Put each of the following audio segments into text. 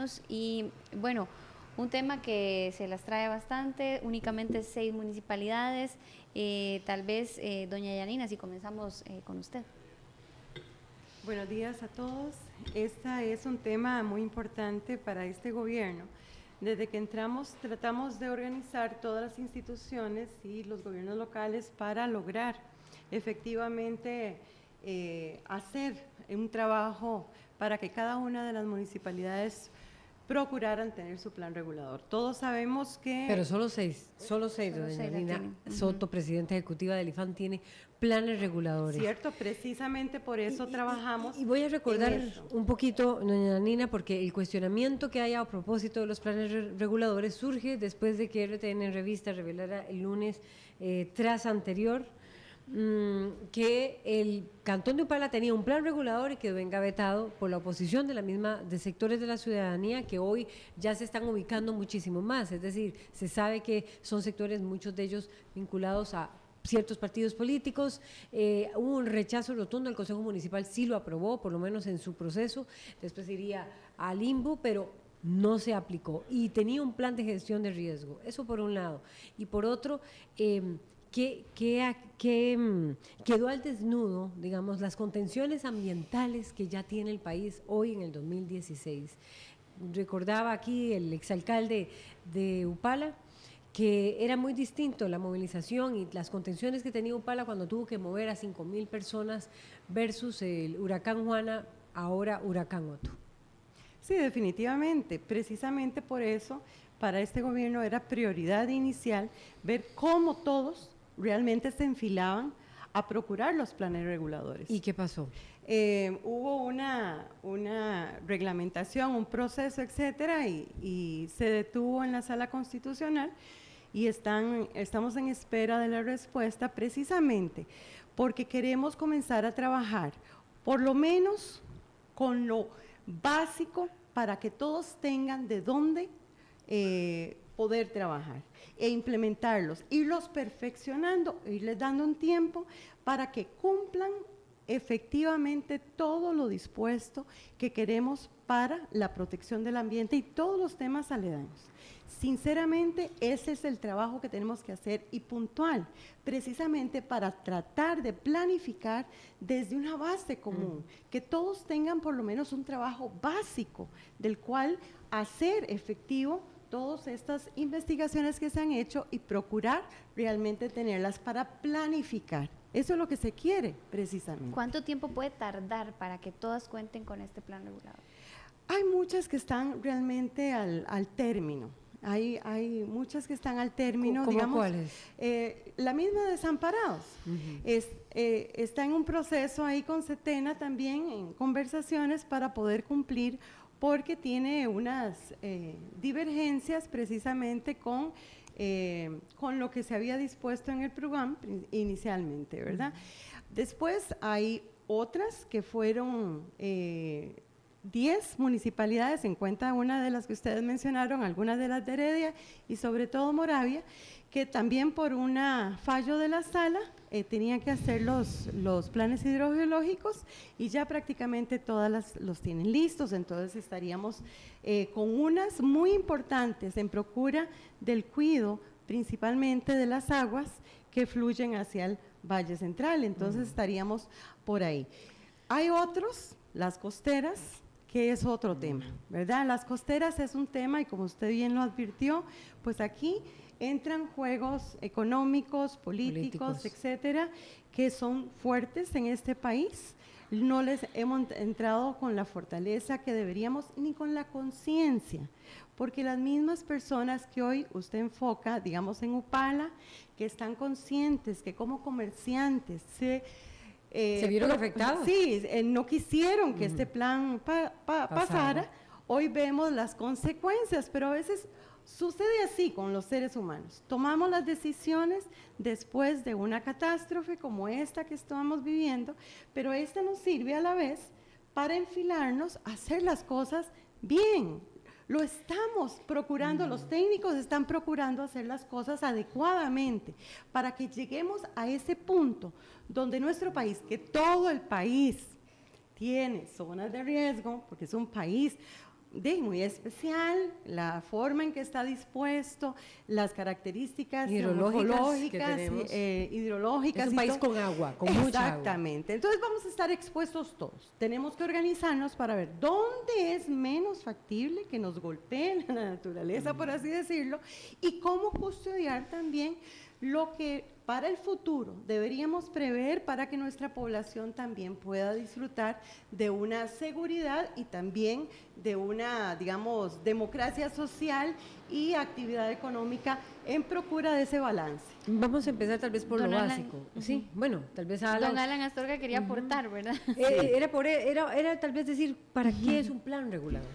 años y bueno, un tema que se las trae bastante, únicamente 6 municipalidades. Tal vez, doña Yanina, si comenzamos con usted. Buenos días a todos. Este es un tema muy importante para este gobierno. Desde que entramos tratamos de organizar todas las instituciones y los gobiernos locales para lograr efectivamente hacer un trabajo para que cada una de las municipalidades procuraran tener su plan regulador. Todos sabemos que... Pero solo seis, doña Yanina Soto, presidenta ejecutiva del IFAN, tiene planes reguladores. Cierto, precisamente por eso trabajamos. Y voy a recordar un poquito, doña Yanina, porque el cuestionamiento que hay a propósito de los planes reguladores surge después de que RTN en Revista revelara el lunes tras anterior que el Cantón de Upala tenía un plan regulador y quedó engavetado por la oposición de sectores de la ciudadanía que hoy ya se están ubicando muchísimo más, es decir, se sabe que son sectores, muchos de ellos vinculados a ciertos partidos políticos. Hubo un rechazo rotundo, el Consejo Municipal sí lo aprobó, por lo menos en su proceso, después iría a limbo, pero no se aplicó y tenía un plan de gestión de riesgo, eso por un lado, y por otro, que quedó al desnudo, digamos, las contenciones ambientales que ya tiene el país hoy en el 2016. Recordaba aquí el exalcalde de Upala que era muy distinto la movilización y las contenciones que tenía Upala cuando tuvo que mover a 5,000 personas versus el huracán Juana, ahora huracán Otto. Sí, definitivamente, precisamente por eso para este gobierno era prioridad inicial ver cómo todos realmente se enfilaban a procurar los planes reguladores. ¿Y qué pasó? Hubo una reglamentación, un proceso, etcétera, y se detuvo en la Sala Constitucional y estamos en espera de la respuesta precisamente porque queremos comenzar a trabajar por lo menos con lo básico para que todos tengan de dónde poder trabajar e implementarlos, irlos perfeccionando, irles dando un tiempo para que cumplan efectivamente todo lo dispuesto que queremos para la protección del ambiente y todos los temas aledaños. Sinceramente, ese es el trabajo que tenemos que hacer y puntual, precisamente para tratar de planificar desde una base común, que todos tengan por lo menos un trabajo básico del cual hacer efectivo todas estas investigaciones que se han hecho y procurar realmente tenerlas para planificar. Eso es lo que se quiere, precisamente. ¿Cuánto tiempo puede tardar para que todas cuenten con este plan regulador? Hay muchas que están realmente al término. Hay muchas que están al término, ¿Cómo digamos. cuáles? La misma Desamparados. Está en un proceso ahí con Setena también, en conversaciones para poder cumplir, porque tiene unas divergencias precisamente con lo que se había dispuesto en el programa inicialmente, ¿verdad? Después hay otras que fueron 10 municipalidades, en cuenta una de las que ustedes mencionaron, algunas de las de Heredia y sobre todo Moravia, que también por un fallo de la sala tenían que hacer los planes hidrogeológicos y ya prácticamente todas los tienen listos, entonces estaríamos con unas muy importantes en procura del cuidado principalmente de las aguas que fluyen hacia el Valle Central, entonces estaríamos por ahí. Hay otros, las costeras, que es otro tema, ¿verdad? Las costeras es un tema y como usted bien lo advirtió, pues aquí entran juegos económicos, políticos, etcétera, que son fuertes en este país. No les hemos entrado con la fortaleza que deberíamos ni con la conciencia, porque las mismas personas que hoy usted enfoca, digamos en Upala, que están conscientes que como comerciantes se vieron afectados. Sí, no quisieron que este plan pasara. Hoy vemos las consecuencias, pero a veces sucede así con los seres humanos. Tomamos las decisiones después de una catástrofe como esta que estamos viviendo, pero esta nos sirve a la vez para enfilarnos a hacer las cosas bien. Lo estamos procurando, los técnicos están procurando hacer las cosas adecuadamente para que lleguemos a ese punto donde nuestro país, que todo el país tiene zonas de riesgo, porque es un país muy especial, la forma en que está dispuesto, las características hidrológicas hidrológicas. Es un país con agua, con mucha agua. Exactamente. Entonces vamos a estar expuestos todos. Tenemos que organizarnos para ver dónde es menos factible que nos golpee la naturaleza, por así decirlo, y cómo custodiar también lo que para el futuro deberíamos prever para que nuestra población también pueda disfrutar de una seguridad y también de una, digamos, democracia social y actividad económica en procura de ese balance. Vamos a empezar tal vez por Don lo Alan, básico. Sí, bueno, tal vez Alan. Don Alan Astorga quería aportar, ¿verdad? Era tal vez decir, ¿para qué es un plan regulador?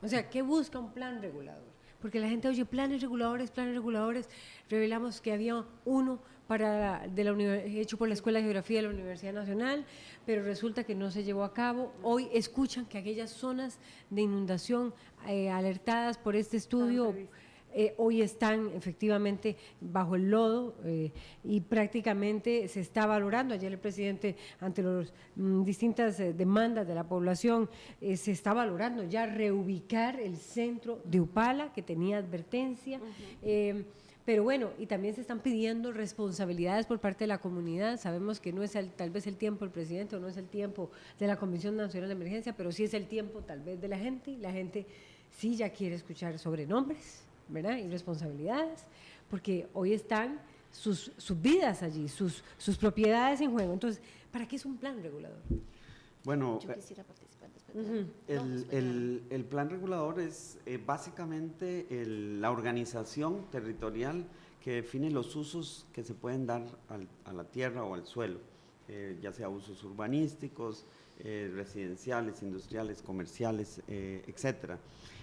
O sea, ¿qué busca un plan regulador? Porque la gente oye planes reguladores, revelamos que había uno hecho por la Escuela de Geografía de la Universidad Nacional, pero resulta que no se llevó a cabo. Hoy escuchan que aquellas zonas de inundación alertadas por este estudio hoy están efectivamente bajo el lodo y prácticamente se está valorando. Ayer el presidente, ante las distintas demandas de la población, se está valorando ya reubicar el centro de Upala, que tenía advertencia. Pero bueno, y también se están pidiendo responsabilidades por parte de la comunidad. Sabemos que no es tal vez el tiempo del presidente o no es el tiempo de la Comisión Nacional de Emergencia, pero sí es el tiempo tal vez de la gente, y la gente sí ya quiere escuchar sobrenombres, ¿verdad? Y responsabilidades, porque hoy están sus vidas allí, sus propiedades en juego. Entonces, ¿para qué es un plan regulador? Bueno, Yo quisiera participar después. el plan regulador es básicamente la organización territorial que define los usos que se pueden dar a la tierra o al suelo, ya sea usos urbanísticos, residenciales, industriales, comerciales, etcétera.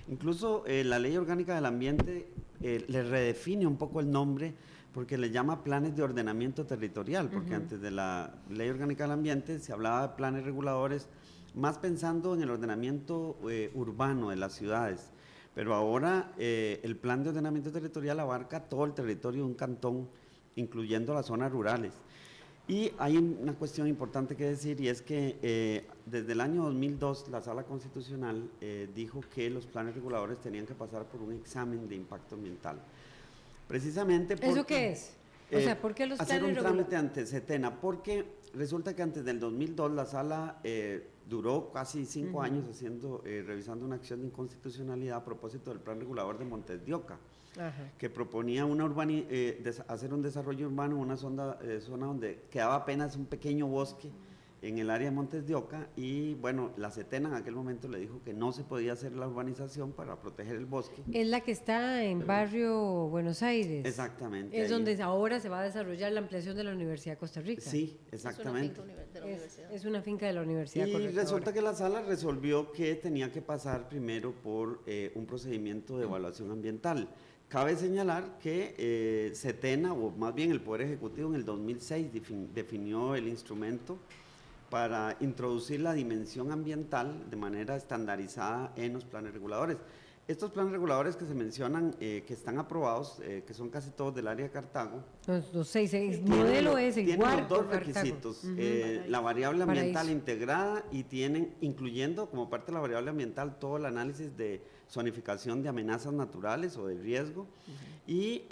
Incluso la Ley Orgánica del Ambiente le redefine un poco el nombre, porque le llama planes de ordenamiento territorial, porque antes de la Ley Orgánica del Ambiente se hablaba de planes reguladores más pensando en el ordenamiento urbano de las ciudades, pero ahora el plan de ordenamiento territorial abarca todo el territorio de un cantón, incluyendo las zonas rurales. Y hay una cuestión importante que decir, y es que desde el año 2002 la Sala Constitucional dijo que los planes reguladores tenían que pasar por un examen de impacto ambiental. Precisamente porque, ¿eso qué es? O sea, ¿por qué los planes hacer un trámite ante SETENA? Porque resulta que antes del 2002 la Sala duró casi 5 años revisando una acción de inconstitucionalidad a propósito del plan regulador de Montes de Oca, que proponía hacer un desarrollo urbano en una zona donde quedaba apenas un pequeño bosque en el área de Montes de Oca, y bueno, la SETENA en aquel momento le dijo que no se podía hacer la urbanización para proteger el bosque. Es la que está en barrio Buenos Aires. Exactamente. Es donde ahora se va a desarrollar la ampliación de la Universidad de Costa Rica. Sí, exactamente. Es una finca de la universidad. Y resulta que la sala resolvió que tenía que pasar primero por un procedimiento de evaluación ambiental. Cabe señalar que SETENA, o más bien el Poder Ejecutivo, en el 2006 definió el instrumento para introducir la dimensión ambiental de manera estandarizada en los planes reguladores. Estos planes reguladores que se mencionan, que están aprobados, que son casi todos del área de Cartago. Los 6, el modelo es en tienen Huarco, los dos requisitos, la variable ambiental integrada, y tienen, incluyendo como parte de la variable ambiental, todo el análisis de zonificación de amenazas naturales o de riesgo, y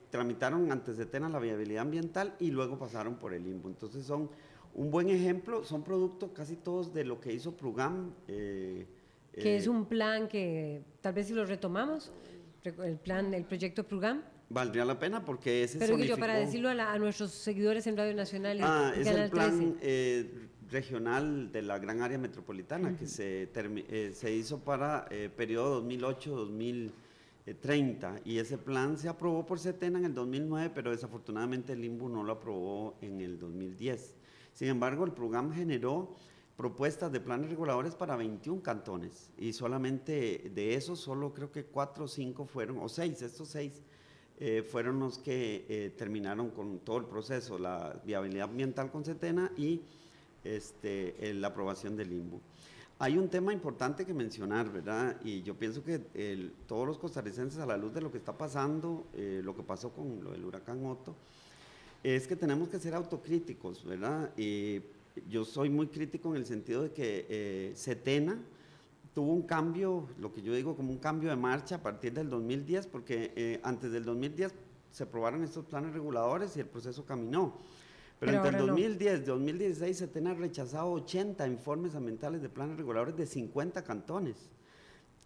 tramitaron ante SETENA la viabilidad ambiental y luego pasaron por el INVU. Entonces son un buen ejemplo, son productos casi todos de lo que hizo PRUGAM. Que es un plan que, tal vez si lo retomamos, el proyecto PRUGAM. Valdría la pena porque ese Pero yo, para decirlo a nuestros seguidores en Radio Nacional y es Canal el plan 13. Regional de la gran área metropolitana, que se hizo para periodo 2008-2030, y ese plan se aprobó por SETENA en el 2009, pero desafortunadamente el INVU no lo aprobó en el 2010. Sin embargo, el PRUGAM generó propuestas de planes reguladores para 21 cantones, y solamente de esos, solo creo que 4 o 5 fueron, o 6, estos 6 fueron los que terminaron con todo el proceso, la viabilidad ambiental con SETENA y la aprobación del INVU. Hay un tema importante que mencionar, ¿verdad? Y yo pienso que todos los costarricenses, a la luz de lo que está pasando, lo que pasó con lo del huracán Otto, es que tenemos que ser autocríticos, ¿verdad? Yo soy muy crítico en el sentido de que SETENA tuvo un cambio, lo que yo digo como un cambio de marcha a partir del 2010, porque antes del 2010 se aprobaron estos planes reguladores y el proceso caminó. Pero entre el 2010 y 2016 Setena ha rechazado 80 informes ambientales de planes reguladores de 50 cantones.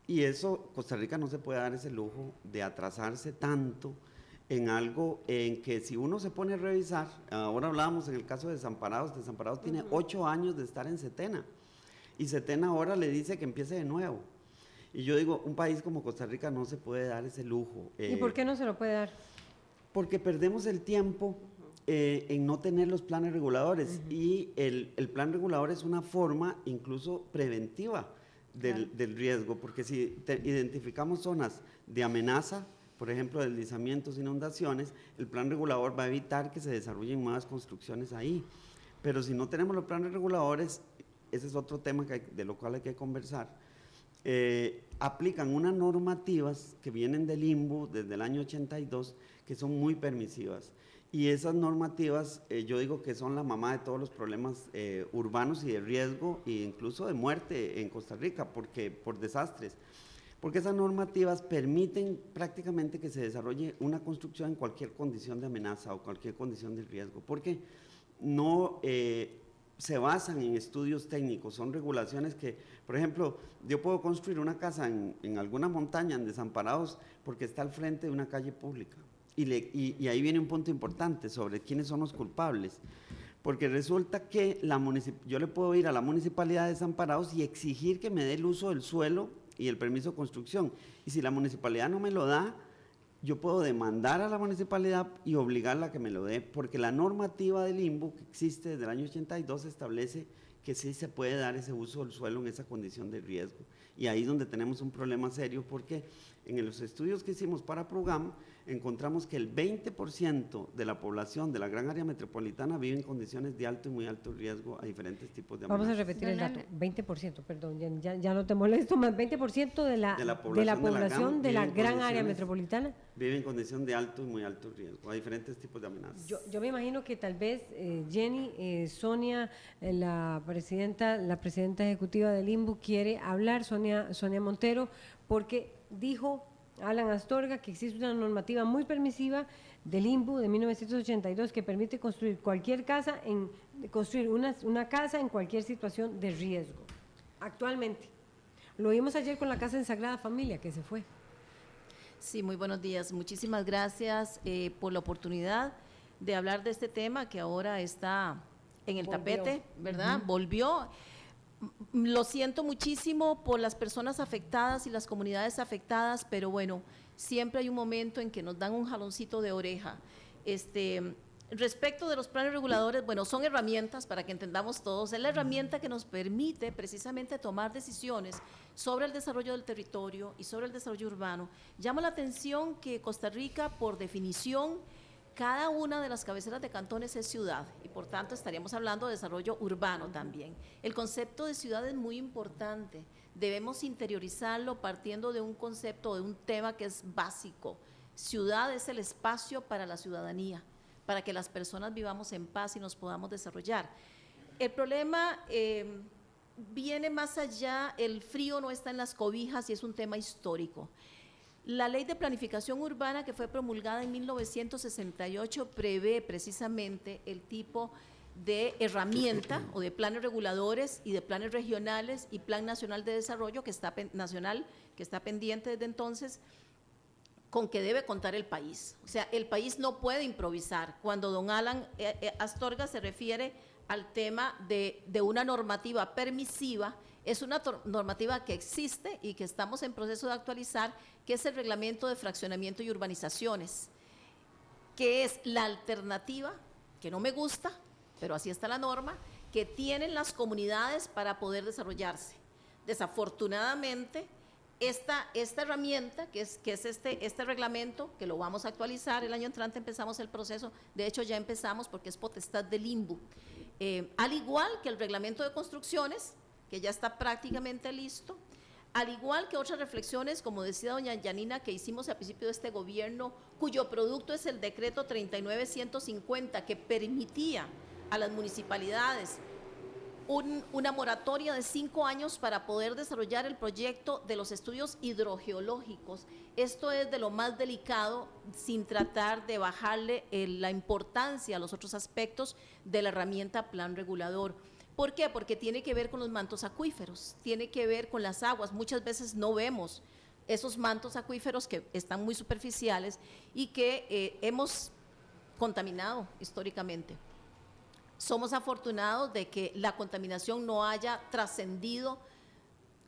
Y eso, Costa Rica no se puede dar ese lujo de atrasarse tanto en algo en que si uno se pone a revisar, ahora hablábamos en el caso de Desamparados tiene 8 años de estar en Setena, y Setena ahora le dice que empiece de nuevo. Y yo digo, un país como Costa Rica no se puede dar ese lujo. ¿Y por qué no se lo puede dar? Porque perdemos el tiempo en no tener los planes reguladores, y el plan regulador es una forma incluso preventiva del riesgo, porque si identificamos zonas de amenaza, por ejemplo, deslizamientos, inundaciones, el plan regulador va a evitar que se desarrollen nuevas construcciones ahí. Pero si no tenemos los planes reguladores, ese es otro tema de lo cual hay que conversar, aplican unas normativas que vienen del INBU desde el año 82, que son muy permisivas. Y esas normativas, yo digo que son la mamá de todos los problemas urbanos y de riesgo, e incluso de muerte en Costa Rica, por desastres. Porque esas normativas permiten prácticamente que se desarrolle una construcción en cualquier condición de amenaza o cualquier condición de riesgo, porque no se basan en estudios técnicos, son regulaciones que, por ejemplo, yo puedo construir una casa en alguna montaña, en Desamparados, porque está al frente de una calle pública. Y ahí viene un punto importante sobre quiénes son los culpables, porque resulta que yo le puedo ir a la municipalidad de Desamparados y exigir que me dé el uso del suelo y el permiso de construcción, y si la municipalidad no me lo da, yo puedo demandar a la municipalidad y obligarla a que me lo dé, porque la normativa del INBU que existe desde el año 82 establece que sí se puede dar ese uso del suelo en esa condición de riesgo. Y ahí es donde tenemos un problema serio, porque en los estudios que hicimos para PROGAM encontramos que el 20% de la población de la gran área metropolitana vive en condiciones de alto y muy alto riesgo a diferentes tipos de amenazas. Vamos a repetir el dato, 20%, perdón, ya no te molesto más, 20% de la población de la gran área metropolitana vive en condición de alto y muy alto riesgo a diferentes tipos de amenazas. Yo me imagino que tal vez Jenny, Sonia, la presidenta ejecutiva del INBU quiere hablar, Sonia Montero, porque dijo Alan Astorga que existe una normativa muy permisiva del INBU de 1982 que permite construir una casa en cualquier situación de riesgo. Actualmente. Lo vimos ayer con la casa en Sagrada Familia que se fue. Sí, muy buenos días. Muchísimas gracias por la oportunidad de hablar de este tema que ahora está en el tapete, ¿verdad? Volvió. Lo siento muchísimo por las personas afectadas y las comunidades afectadas, pero bueno, siempre hay un momento en que nos dan un jaloncito de oreja. Respecto de los planes reguladores, bueno, son herramientas para que entendamos todos, es la herramienta que nos permite precisamente tomar decisiones sobre el desarrollo del territorio y sobre el desarrollo urbano. Llama la atención que Costa Rica, por definición, cada una de las cabeceras de cantones es ciudad y por tanto estaríamos hablando de desarrollo urbano también. El concepto de ciudad es muy importante, debemos interiorizarlo partiendo de un concepto, de un tema que es básico. Ciudad es el espacio para la ciudadanía, para que las personas vivamos en paz y nos podamos desarrollar. El problema viene más allá, el frío no está en las cobijas y es un tema histórico. La Ley de Planificación Urbana que fue promulgada en 1968 prevé precisamente el tipo de herramienta o de planes reguladores y de planes regionales y Plan Nacional de Desarrollo que está pendiente desde entonces, con que debe contar el país. O sea, el país no puede improvisar. Cuando don Alan Astorga se refiere al tema de una normativa permisiva, es una normativa que existe y que estamos en proceso de actualizar, que es el Reglamento de Fraccionamiento y Urbanizaciones, que es la alternativa, que no me gusta, pero así está la norma, que tienen las comunidades para poder desarrollarse. Desafortunadamente, esta herramienta, que es este reglamento, que lo vamos a actualizar, el año entrante empezamos el proceso, de hecho ya empezamos porque es potestad del INBU, al igual que el reglamento de construcciones, que ya está prácticamente listo, al igual que otras reflexiones, como decía doña Yanina, que hicimos al principio de este gobierno, cuyo producto es el decreto 39-150, que permitía a las municipalidades una moratoria de 5 años para poder desarrollar el proyecto de los estudios hidrogeológicos. Esto es de lo más delicado, sin tratar de bajarle la importancia a los otros aspectos de la herramienta plan regulador. ¿Por qué? Porque tiene que ver con los mantos acuíferos, tiene que ver con las aguas. Muchas veces no vemos esos mantos acuíferos que están muy superficiales y que hemos contaminado históricamente. Somos afortunados de que la contaminación no haya trascendido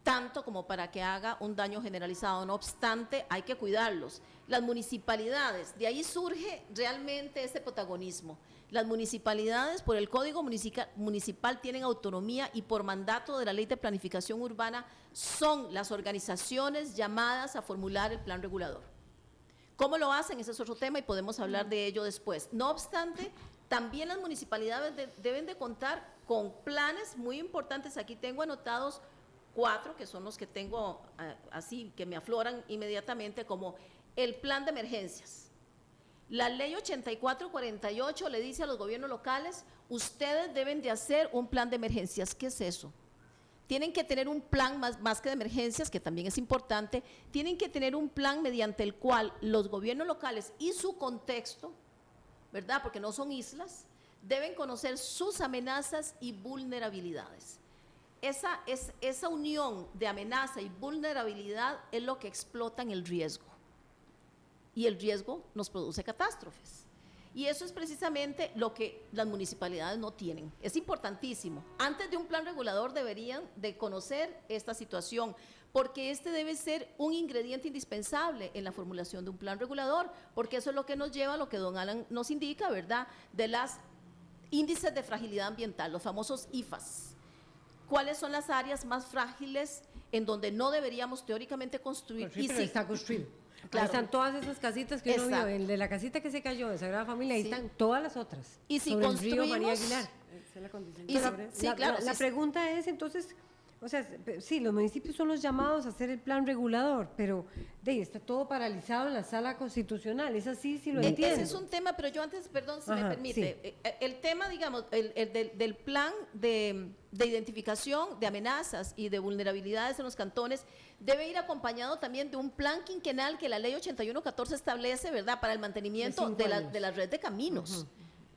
tanto como para que haga un daño generalizado. No obstante, hay que cuidarlos. Las municipalidades, de ahí surge realmente ese protagonismo. Las municipalidades, por el Código Municipal, tienen autonomía y por mandato de la Ley de Planificación Urbana son las organizaciones llamadas a formular el plan regulador. ¿Cómo lo hacen? Ese es otro tema y podemos hablar de ello después. No obstante, también las municipalidades deben de contar con planes muy importantes. Aquí tengo anotados 4, que son los que tengo así, que me afloran inmediatamente, como el plan de emergencias. La ley 8448 le dice a los gobiernos locales, ustedes deben de hacer un plan de emergencias. ¿Qué es eso? Tienen que tener un plan más que de emergencias, que también es importante, tienen que tener un plan mediante el cual los gobiernos locales y su contexto, ¿verdad? Porque no son islas, deben conocer sus amenazas y vulnerabilidades. Esa unión de amenaza y vulnerabilidad es lo que explota en el riesgo. Y el riesgo nos produce catástrofes. Y eso es precisamente lo que las municipalidades no tienen. Es importantísimo. Antes de un plan regulador deberían de conocer esta situación, porque este debe ser un ingrediente indispensable en la formulación de un plan regulador, porque eso es lo que nos lleva a lo que don Alan nos indica, ¿verdad?, de las índices de fragilidad ambiental, los famosos IFAS. ¿Cuáles son las áreas más frágiles en donde no deberíamos teóricamente construir? Pero sí, está construido. Claro. Ahí están todas esas casitas que uno vio, Exacto. el de la casita que se cayó, de Sagrada Familia, ahí Sí. están todas las otras. Y si sobre el río construimos, María Aguilar. Esa es la condición Y de si- pobreza. sí, claro, La sí. pregunta es entonces, o sea, sí, los municipios son los llamados a hacer el plan regulador, pero está todo paralizado en la sala constitucional, es así, sí lo entiendo. Ese es un tema, pero yo antes, perdón, si me Ajá, permite, el tema, digamos, del plan de identificación de amenazas y de vulnerabilidades en los cantones debe ir acompañado también de un plan quinquenal que la ley 8114 establece, ¿verdad?, para el mantenimiento De 5 años. de la red de caminos.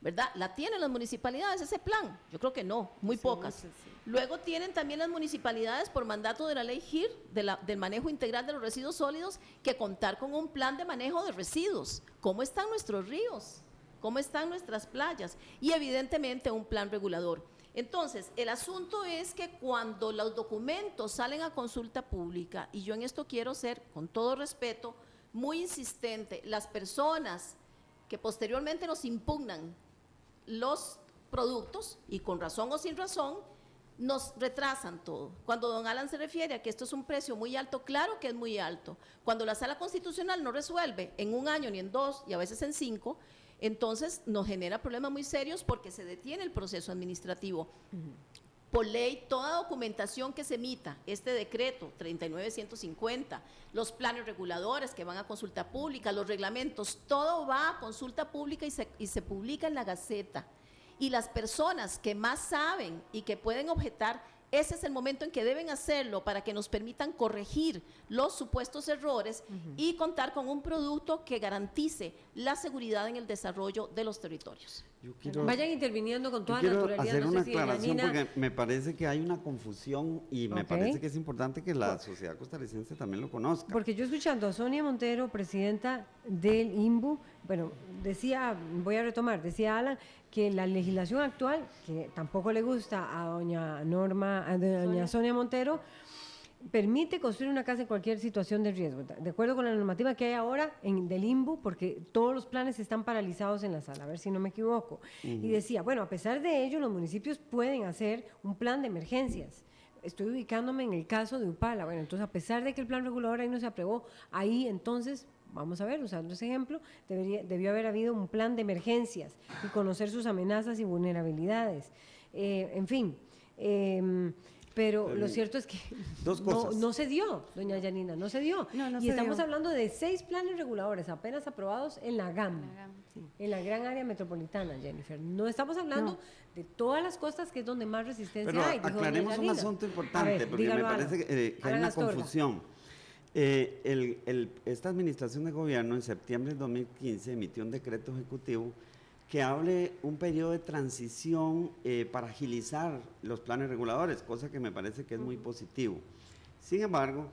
¿Verdad? ¿La tienen las municipalidades ese plan? Yo creo que no, muy Sí, pocas. muchas, sí. Luego tienen también las municipalidades por mandato de la ley GIR, del manejo integral de los residuos sólidos, que contar con un plan de manejo de residuos. ¿Cómo están nuestros ríos? ¿Cómo están nuestras playas? Y evidentemente un plan regulador. Entonces, el asunto es que cuando los documentos salen a consulta pública, y yo en esto quiero ser, con todo respeto, muy insistente, las personas que posteriormente nos impugnan los productos, y con razón o sin razón, nos retrasan todo. Cuando don Alan se refiere a que esto es un precio muy alto, claro que es muy alto. Cuando la Sala Constitucional no resuelve en 1 año, ni en 2, y a veces en 5, entonces nos genera problemas muy serios porque se detiene el proceso administrativo. Por ley, toda documentación que se emita, este decreto 39150, los planes reguladores que van a consulta pública, los reglamentos, todo va a consulta pública y se publica en la Gaceta. Y las personas que más saben y que pueden objetar, ese es el momento en que deben hacerlo para que nos permitan corregir los supuestos errores y contar con un producto que garantice la seguridad en el desarrollo de los territorios. Yo quiero, Vayan interviniendo con yo toda quiero naturalidad. hacer no sé una si aclaración Yanina- porque me parece que hay una confusión y me Ok. parece que es importante que la sociedad costarricense también lo conozca. Porque yo escuchando a Sonia Montero, presidenta del INBU, bueno, decía, voy a retomar, decía Alan, que la legislación actual, que tampoco le gusta a doña Norma, a doña Sonia Montero, permite construir una casa en cualquier situación de riesgo, de acuerdo con la normativa que hay ahora del INBU, porque todos los planes están paralizados en la sala, a ver si no me equivoco. Y decía, bueno, a pesar de ello, los municipios pueden hacer un plan de emergencias. Estoy ubicándome en el caso de Upala. Bueno, entonces, a pesar de que el plan regulador ahí no se aprobó, ahí entonces, vamos a ver, usando ese ejemplo, debió haber habido un plan de emergencias y conocer sus amenazas y vulnerabilidades. En fin, Pero lo cierto es que Dos cosas. no se dio, doña Yanina, no se dio. No y se estamos dio. hablando de 6 planes reguladores apenas aprobados en la GAM, en la gran área metropolitana, Jennifer. No estamos hablando de todas las costas, que es donde más resistencia Pero hay. dijo doña aclaremos un Yanina. asunto A importante, ver, porque me dígalo, parece que hay Alan una Astorga. confusión. Esta administración de gobierno en septiembre del 2015 emitió un decreto ejecutivo que hable un periodo de transición para agilizar los planes reguladores, cosa que me parece que es muy positivo. Sin embargo,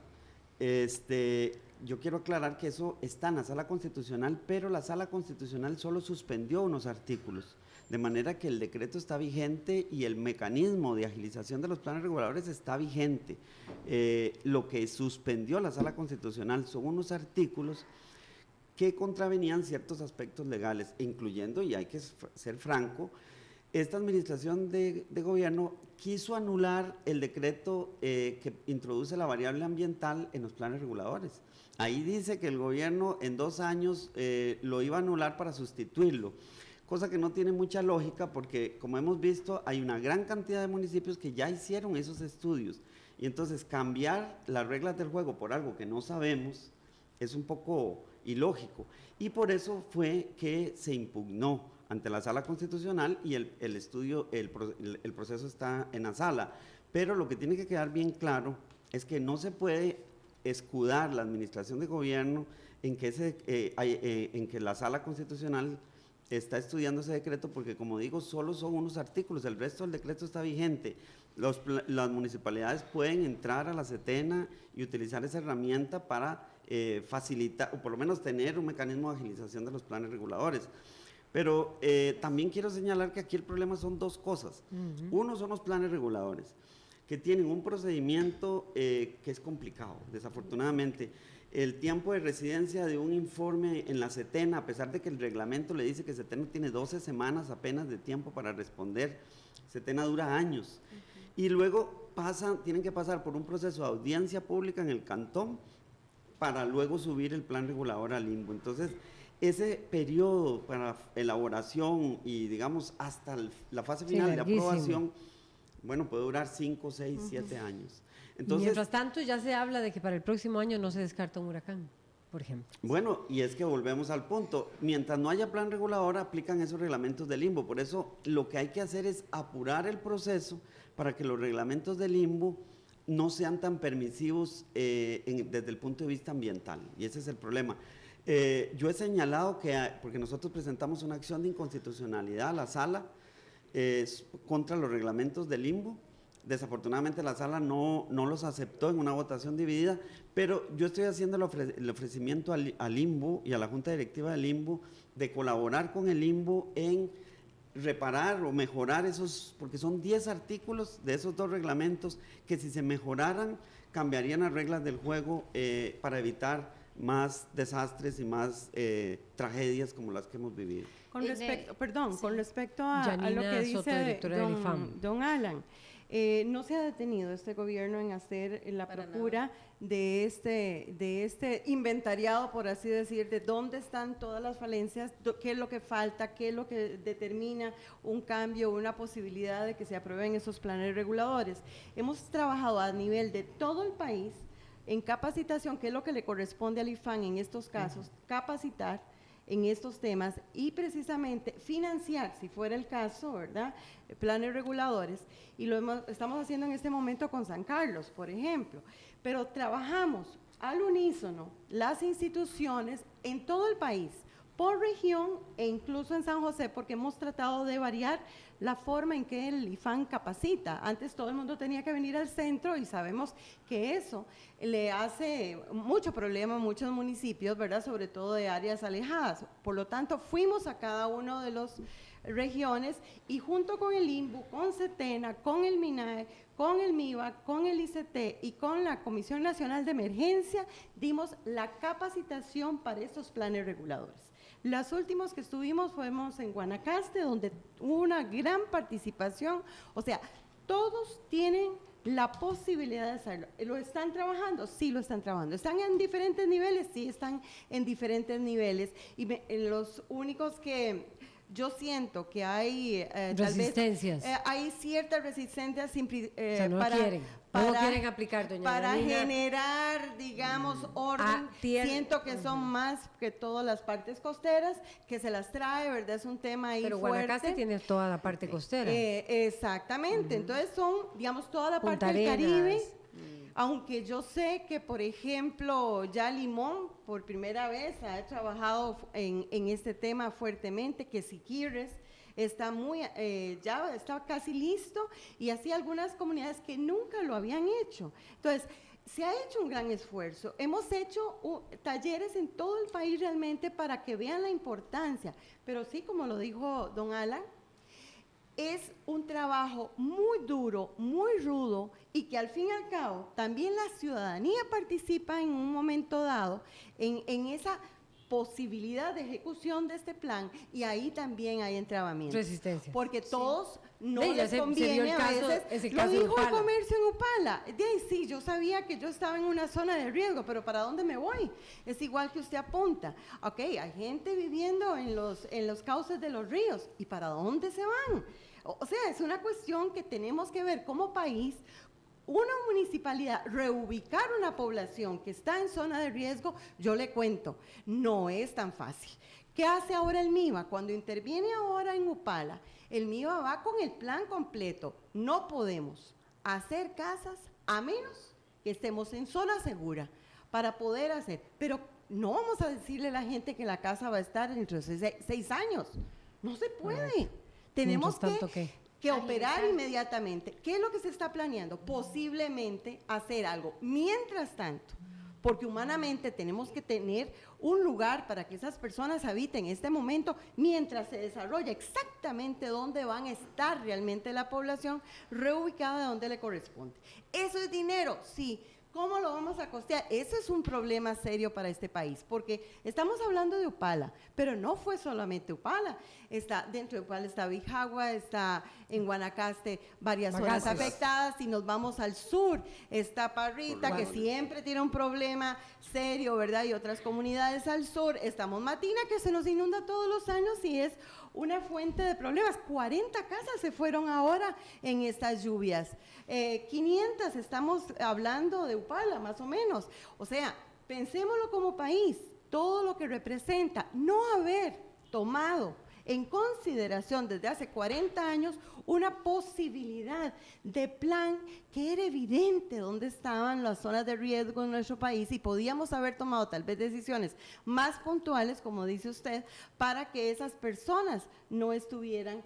yo quiero aclarar que eso está en la Sala Constitucional, pero la Sala Constitucional solo suspendió unos artículos, de manera que el decreto está vigente y el mecanismo de agilización de los planes reguladores está vigente. Lo que suspendió la Sala Constitucional son unos artículos que contravenían ciertos aspectos legales, incluyendo, y hay que ser franco, esta administración de gobierno quiso anular el decreto que introduce la variable ambiental en los planes reguladores. Ahí dice que el gobierno en 2 años lo iba a anular para sustituirlo, cosa que no tiene mucha lógica porque, como hemos visto, hay una gran cantidad de municipios que ya hicieron esos estudios, y entonces cambiar las reglas del juego por algo que no sabemos es un poco ilógico, y por eso fue que se impugnó ante la Sala Constitucional y el proceso está en la sala. Pero lo que tiene que quedar bien claro es que no se puede escudar la administración de gobierno en que la Sala Constitucional está estudiando ese decreto, porque, como digo, solo son unos artículos, el resto del decreto está vigente. Las municipalidades pueden entrar a la SETENA y utilizar esa herramienta para facilitar, o por lo menos tener un mecanismo de agilización de los planes reguladores. Pero también quiero señalar que aquí el problema son 2 cosas. Uno son los planes reguladores, que tienen un procedimiento que es complicado, desafortunadamente. El tiempo de residencia de un informe en la SETENA, a pesar de que el reglamento le dice que SETENA tiene 12 semanas apenas de tiempo para responder, SETENA dura años. Y luego tienen que pasar por un proceso de audiencia pública en el cantón para luego subir el plan regulador al limbo. Entonces, ese periodo para elaboración y, digamos, hasta la fase final de aprobación, bueno, puede durar 5, 6, 7 años. Entonces, mientras tanto, ya se habla de que para el próximo año no se descarta un huracán, por ejemplo. Bueno, y es que volvemos al punto. Mientras no haya plan regulador, aplican esos reglamentos de limbo. Por eso, lo que hay que hacer es apurar el proceso para que los reglamentos de limbo no sean tan permisivos desde el punto de vista ambiental. Y ese es el problema. Yo he señalado porque nosotros presentamos una acción de inconstitucionalidad a la sala contra los reglamentos de limbo. Desafortunadamente la sala no los aceptó en una votación dividida, pero yo estoy haciendo el ofrecimiento al limbo y a la Junta Directiva del limbo de colaborar con el limbo en reparar o mejorar esos, porque son 10 artículos de esos 2 reglamentos que, si se mejoraran, cambiarían las reglas del juego para evitar más desastres y más tragedias como las que hemos vivido. Con respecto a lo Yanina que Soto, dice directora del IFAM. don Alan, no se ha detenido este gobierno en hacer la Para procura de este inventariado, por así decir, de dónde están todas las falencias, qué es lo que falta, qué es lo que determina un cambio, una posibilidad de que se aprueben esos planes reguladores. Hemos trabajado a nivel de todo el país en capacitación, que es lo que le corresponde al IFAM en estos casos, capacitar en estos temas y precisamente financiar, si fuera el caso, ¿verdad?, planes reguladores, y estamos haciendo en este momento con San Carlos, por ejemplo, pero trabajamos al unísono las instituciones en todo el país, por región e incluso en San José, porque hemos tratado de variar la forma en que el IFAM capacita. Antes todo el mundo tenía que venir al centro y sabemos que eso le hace mucho problema a muchos municipios, ¿verdad?, sobre todo de áreas alejadas. Por lo tanto, fuimos a cada uno de las regiones y junto con el INBU, con SETENA, con el MINAE, con el MIVA, con el ICT y con la Comisión Nacional de Emergencia, dimos la capacitación para estos planes reguladores. Las últimas que estuvimos fuimos en Guanacaste, donde hubo una gran participación, o sea, todos tienen la posibilidad de hacerlo. ¿Lo están trabajando? Sí, lo están trabajando. ¿Están en diferentes niveles? Sí, están en diferentes niveles. Y los únicos que yo siento que hay resistencias. Tal vez, hay ciertas resistencias O sea, no quieren aplicar, doña para Yanina, generar, digamos, orden. Siento que son más que todas las partes costeras, que se las trae, ¿verdad? Es un tema ahí pero fuerte. Guanacaste tiene toda la parte costera. Exactamente, entonces son, digamos, toda la Punta parte del Arenas. Caribe. Aunque yo sé que, por ejemplo, ya Limón por primera vez ha trabajado en este tema fuertemente, que Siquirres está ya está casi listo, y así algunas comunidades que nunca lo habían hecho. Entonces, se ha hecho un gran esfuerzo. Hemos hecho talleres en todo el país realmente para que vean la importancia, pero sí, como lo dijo don Alan, es un trabajo muy duro, muy rudo, y que al fin y al cabo también la ciudadanía participa en un momento dado en esa posibilidad de ejecución de este plan, y ahí también hay entrabamientos. Resistencia. Porque todos no Sí, ya les se conviene dio el caso, a veces. ese Lo caso de dijo el Upala. comercio en Upala. De ahí sí, yo sabía que yo estaba en una zona de riesgo, pero ¿para dónde me voy? Es igual que usted apunta. Ok, hay gente viviendo en los cauces de los ríos, ¿y para dónde se van? O sea, es una cuestión que tenemos que ver como país. Una municipalidad, reubicar una población que está en zona de riesgo, yo le cuento, no es tan fácil. ¿Qué hace ahora el MIVA? Cuando interviene ahora en Upala, el MIVA va con el plan completo. No podemos hacer casas a menos que estemos en zona segura para poder hacer. Pero no vamos a decirle a la gente que la casa va a estar dentro de 6 años. No se puede. Tenemos que operar inmediatamente. ¿Qué es lo que se está planeando? Posiblemente hacer algo. Mientras tanto, porque humanamente tenemos que tener un lugar para que esas personas habiten en este momento, mientras se desarrolla exactamente dónde van a estar realmente la población reubicada donde le corresponde. ¿Eso es dinero? Sí. ¿Cómo lo vamos a costear? Eso es un problema serio para este país, porque estamos hablando de Upala, pero no fue solamente Upala. Dentro de Upala está Bijagua, está en Guanacaste varias zonas afectadas, y nos vamos al sur, está Parrita, que siempre tiene un problema serio, ¿verdad? Y otras comunidades al sur, estamos Matina, que se nos inunda todos los años y es una fuente de problemas. 40 casas se fueron ahora en estas lluvias. 500 estamos hablando de Upala, más o menos. O sea, pensémoslo como país, todo lo que representa no haber tomado en consideración desde hace 40 años una posibilidad de plan que era evidente dónde estaban las zonas de riesgo en nuestro país, y podíamos haber tomado tal vez decisiones más puntuales, como dice usted, para que esas personas no estuvieran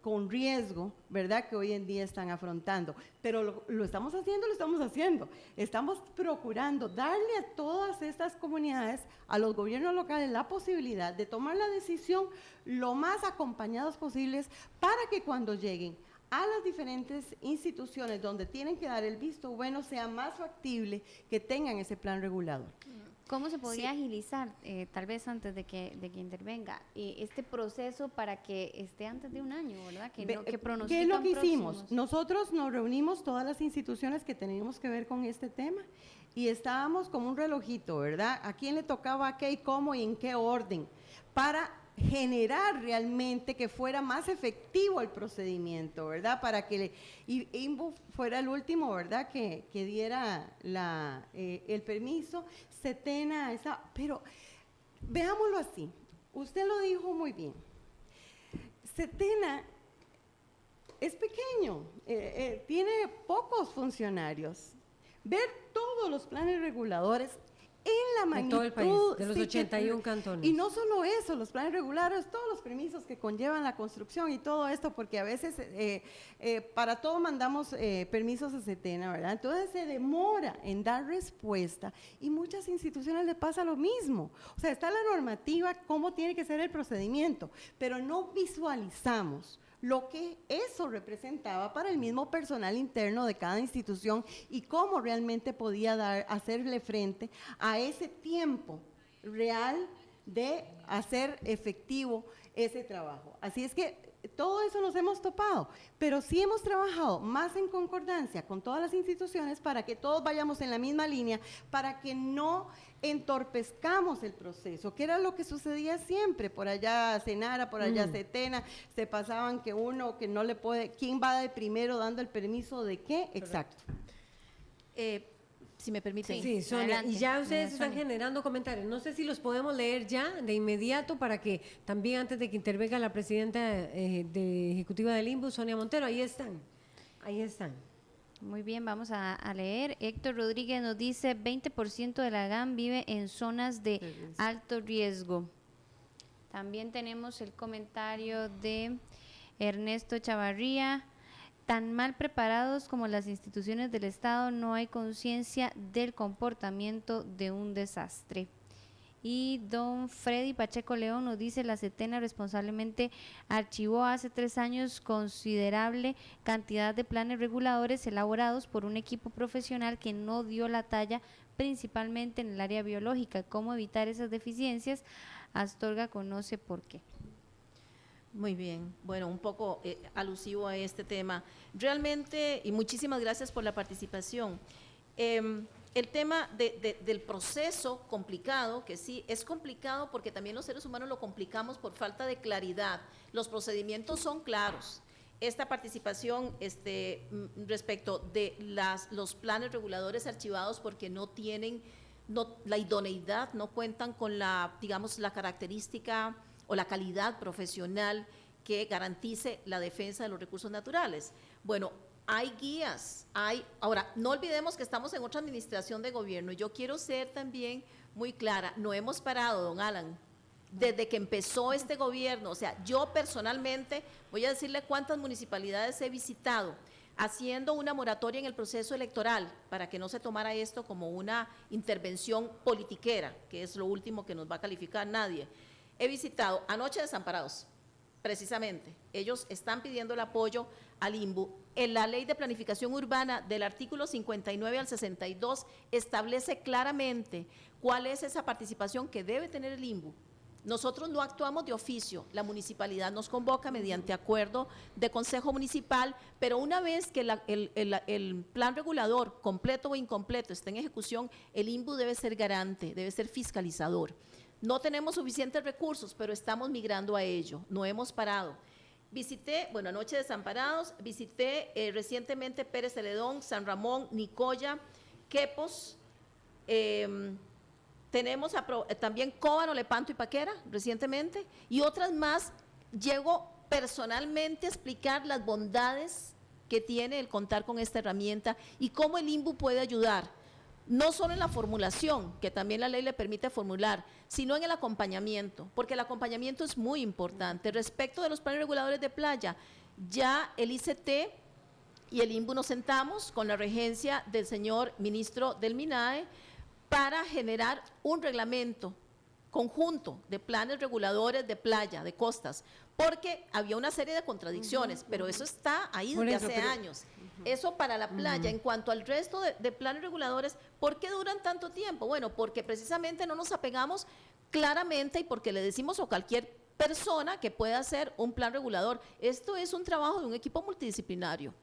con riesgo, ¿verdad?, que hoy en día están afrontando. Pero lo estamos haciendo. Estamos procurando darle a todas estas comunidades, a los gobiernos locales, la posibilidad de tomar la decisión lo más acompañados posibles, para que cuando lleguen a las diferentes instituciones donde tienen que dar el visto bueno, sea más factible que tengan ese plan regulador. ¿Cómo se podría agilizar, tal vez antes de que intervenga, este proceso para que esté antes de un año, ¿verdad? Que pronostican ¿Qué es lo que hicimos? próximos? Nosotros nos reunimos, todas las instituciones que teníamos que ver con este tema, y estábamos como un relojito, ¿verdad? ¿A quién le tocaba qué y cómo y en qué orden? Para generar realmente que fuera más efectivo el procedimiento, ¿verdad? Para que INBU fuera el último, ¿verdad?, que diera el permiso. Setena, pero veámoslo así, usted lo dijo muy bien, Setena es pequeño, tiene pocos funcionarios. Ver todos los planes reguladores en la magnitud de todo el país, de los 81 cantones. Y no solo eso, los planes reguladores, todos los permisos que conllevan la construcción y todo esto, porque a veces para todo mandamos permisos a Setena, ¿verdad? Entonces se demora en dar respuesta, y muchas instituciones les pasa lo mismo. O sea, está la normativa, cómo tiene que ser el procedimiento, pero no visualizamos lo que eso representaba para el mismo personal interno de cada institución y cómo realmente podía hacerle frente a ese tiempo real de hacer efectivo ese trabajo. Así es que todo eso nos hemos topado, pero sí hemos trabajado más en concordancia con todas las instituciones para que todos vayamos en la misma línea, para que no entorpezcamos el proceso, que era lo que sucedía siempre, por allá Senara, por allá Setena, se pasaban que uno que no le puede, ¿quién va de primero dando el permiso de qué? Exacto. Si me permiten. Sí, Sonia, adelante. y ya ustedes están Sonia. generando comentarios. No sé si los podemos leer ya de inmediato para que también antes de que intervenga la presidenta de ejecutiva del INBU, Sonia Montero, ahí están. Ahí están. Muy bien, vamos a leer. Héctor Rodríguez nos dice 20% de la GAM vive en zonas de alto riesgo. También tenemos el comentario de Ernesto Chavarría. Tan mal preparados como las instituciones del Estado, no hay conciencia del comportamiento de un desastre. Y don Freddy Pacheco León nos dice, la Setena responsablemente archivó hace 3 años considerable cantidad de planes reguladores elaborados por un equipo profesional que no dio la talla, principalmente en el área biológica. ¿Cómo evitar esas deficiencias? Astorga conoce por qué. Muy bien, bueno, un poco alusivo a este tema. Realmente, y muchísimas gracias por la participación. El tema del proceso complicado, que sí, es complicado porque también los seres humanos lo complicamos por falta de claridad. Los procedimientos son claros. Esta participación respecto de los planes reguladores archivados porque no tienen la idoneidad, no cuentan con la, digamos, la característica o la calidad profesional que garantice la defensa de los recursos naturales. Bueno, hay guías, ahora, no olvidemos que estamos en otra administración de gobierno. Yo quiero ser también muy clara, no hemos parado, don Alan, desde que empezó este gobierno. O sea, yo personalmente voy a decirle cuántas municipalidades he visitado, haciendo una moratoria en el proceso electoral para que no se tomara esto como una intervención politiquera, que es lo último que nos va a calificar nadie. He visitado Anoche Desamparados, precisamente. Ellos están pidiendo el apoyo al INBU. En la Ley de Planificación Urbana, del artículo 59 al 62, establece claramente cuál es esa participación que debe tener el INBU. Nosotros no actuamos de oficio, la municipalidad nos convoca mediante acuerdo de consejo municipal, pero una vez que el plan regulador, completo o incompleto, esté en ejecución, el INBU debe ser garante, debe ser fiscalizador. No tenemos suficientes recursos, pero estamos migrando a ello, no hemos parado. Visité, bueno, Anoche Desamparados, visité recientemente Pérez Celedón, San Ramón, Nicoya, Quepos, tenemos también Cóbano, Lepanto y Paquera recientemente, y otras más. Llego personalmente a explicar las bondades que tiene el contar con esta herramienta y cómo el INBU puede ayudar. No solo en la formulación, que también la ley le permite formular, sino en el acompañamiento, porque el acompañamiento es muy importante. Respecto de los planes reguladores de playa, ya el ICT y el INBU nos sentamos con la regencia del señor ministro del MINAE para generar un reglamento conjunto de planes reguladores de playa, de costas, porque había una serie de contradicciones, pero eso está ahí desde hace años. Eso para la playa. En cuanto al resto de planes reguladores, ¿por qué duran tanto tiempo? Bueno, porque precisamente no nos apegamos claramente y porque le decimos a cualquier persona que pueda hacer un plan regulador. Esto es un trabajo de un equipo multidisciplinario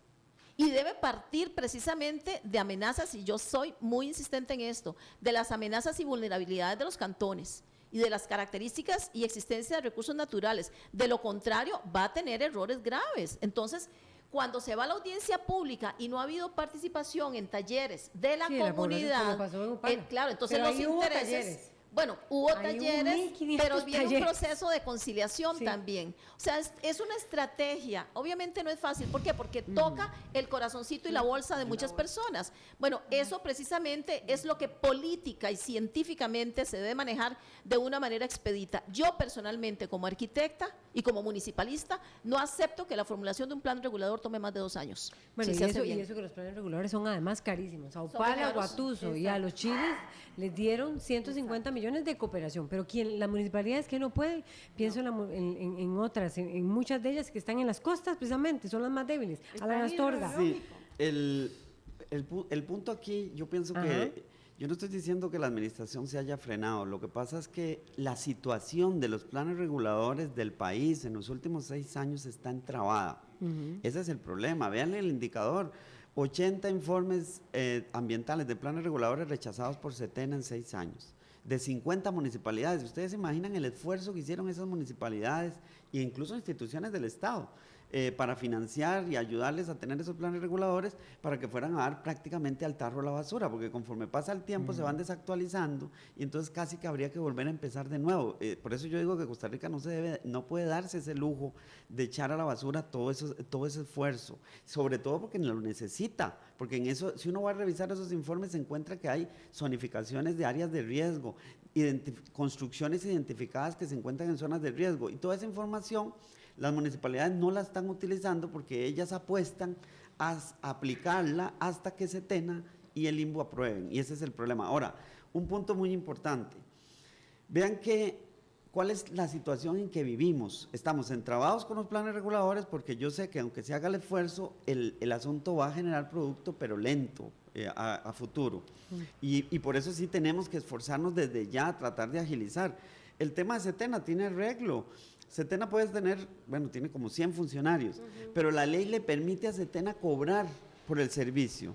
y debe partir precisamente de amenazas, y yo soy muy insistente en esto, de las amenazas y vulnerabilidades de los cantones y de las características y existencia de recursos naturales. De lo contrario, va a tener errores graves. Entonces, cuando se va a la audiencia pública y no ha habido participación en talleres de la comunidad, claro, entonces los intereses… Bueno, hubo talleres, pero viene un proceso de conciliación también. O sea, es una estrategia. Obviamente no es fácil. ¿Por qué? Porque toca el corazoncito y la bolsa de muchas personas. Bueno, eso precisamente es lo que política y científicamente se debe manejar de una manera expedita. Yo personalmente, como arquitecta y como municipalista, no acepto que la formulación de un plan regulador tome más de 2 años. Bueno, si y eso que los planes reguladores son además carísimos. A Opala, Guatuso y a los chiles les dieron 150 millones de cooperación, pero la municipalidad es que no puede. Pienso en otras, en muchas de ellas que están en las costas precisamente, son las más débiles. A la Astorga. Sí, el punto aquí, yo pienso que Yo no estoy diciendo que la administración se haya frenado, lo que pasa es que la situación de los planes reguladores del país en los últimos 6 años está entrabada. Ese es el problema, vean el indicador, 80 informes ambientales de planes reguladores rechazados por Setena en 6 años, de 50 municipalidades. Ustedes se imaginan el esfuerzo que hicieron esas municipalidades e incluso instituciones del Estado para financiar y ayudarles a tener esos planes reguladores para que fueran a dar prácticamente al tarro la basura, porque conforme pasa el tiempo se van desactualizando y entonces casi que habría que volver a empezar de nuevo. Por eso yo digo que Costa Rica no puede darse ese lujo de echar a la basura todo ese esfuerzo, sobre todo porque lo necesita, porque en eso, si uno va a revisar esos informes, se encuentra que hay zonificaciones de áreas de riesgo, construcciones identificadas que se encuentran en zonas de riesgo, y toda esa información las municipalidades no la están utilizando porque ellas apuestan a aplicarla hasta que Setena y el Limbo aprueben, y ese es el problema. Ahora, un punto muy importante, vean cuál es la situación en que vivimos. Estamos entrabados con los planes reguladores porque yo sé que aunque se haga el esfuerzo, el asunto va a generar producto, pero lento, a futuro. Y por eso sí tenemos que esforzarnos desde ya a tratar de agilizar. El tema de Setena tiene arreglo. Setena puede tener, bueno, tiene como 100 funcionarios, pero la ley le permite a Setena cobrar por el servicio.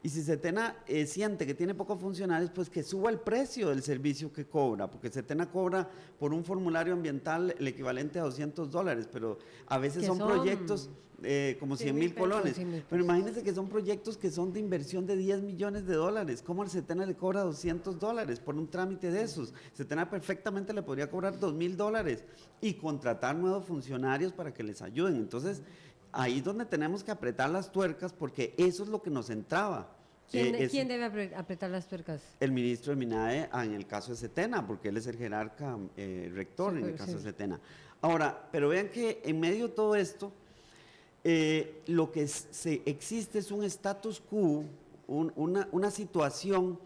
Y si Setena siente que tiene pocos funcionarios, pues que suba el precio del servicio que cobra, porque Setena cobra por un formulario ambiental el equivalente a $200, pero a veces son proyectos como 100,000 colones. Pero imagínense que son proyectos que son de inversión de $10 millones. ¿Cómo al Setena le cobra $200 por un trámite de esos? Setena perfectamente le podría cobrar $2,000 y contratar nuevos funcionarios para que les ayuden. Entonces, ahí es donde tenemos que apretar las tuercas porque eso es lo que nos entraba. ¿Quién debe apretar las tuercas? El ministro de MINAE en el caso de Setena, porque él es el jerarca rector en el caso de Setena. Ahora, pero vean que en medio de todo esto, lo que existe es un status quo, una situación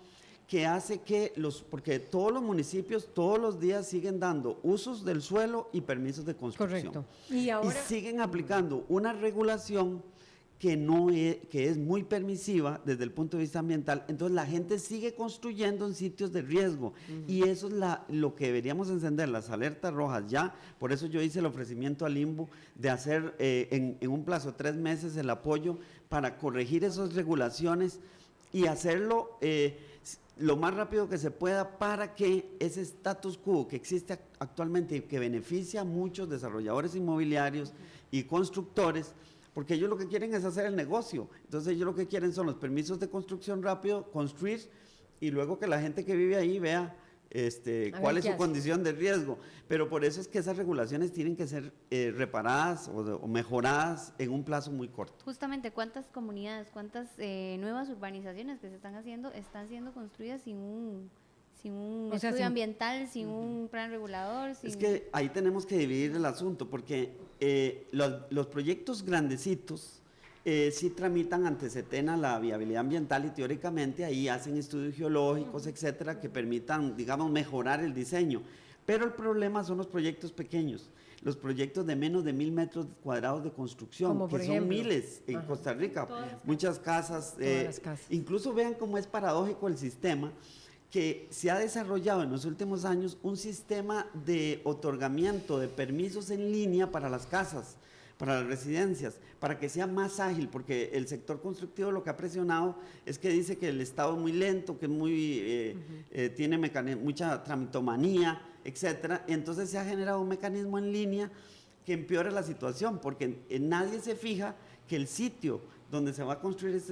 que hace que porque todos los municipios todos los días siguen dando usos del suelo y permisos de construcción. Correcto. Y siguen aplicando una regulación que es muy permisiva desde el punto de vista ambiental. Entonces la gente sigue construyendo en sitios de riesgo y eso es lo que deberíamos encender, las alertas rojas ya. Por eso yo hice el ofrecimiento al Limbo de hacer en un plazo de 3 meses el apoyo para corregir esas regulaciones y hacerlo lo más rápido que se pueda para que ese status quo que existe actualmente y que beneficia a muchos desarrolladores inmobiliarios y constructores, porque ellos lo que quieren es hacer el negocio. Entonces ellos lo que quieren son los permisos de construcción rápido, construir, y luego que la gente que vive ahí vea cuál es su condición de riesgo. Pero por eso es que esas regulaciones tienen que ser reparadas o mejoradas en un plazo muy corto. Justamente, ¿cuántas comunidades, cuántas nuevas urbanizaciones que se están haciendo están siendo construidas sin un estudio ambiental, sin un plan regulador? Es que ahí tenemos que dividir el asunto, porque los proyectos grandecitos sí tramitan ante Setena la viabilidad ambiental y teóricamente ahí hacen estudios geológicos, etcétera, que permitan, digamos, mejorar el diseño. Pero el problema son los proyectos pequeños, los proyectos de menos de 1,000 metros cuadrados de construcción, como que son miles en Costa Rica, muchas casas, incluso vean cómo es paradójico el sistema, que se ha desarrollado en los últimos años un sistema de otorgamiento de permisos en línea para las casas, para las residencias, para que sea más ágil, porque el sector constructivo lo que ha presionado es que dice que el Estado es muy lento, que es tiene mucha tramitomanía, etcétera. Entonces se ha generado un mecanismo en línea que empeora la situación, porque nadie se fija que el sitio donde se va a construir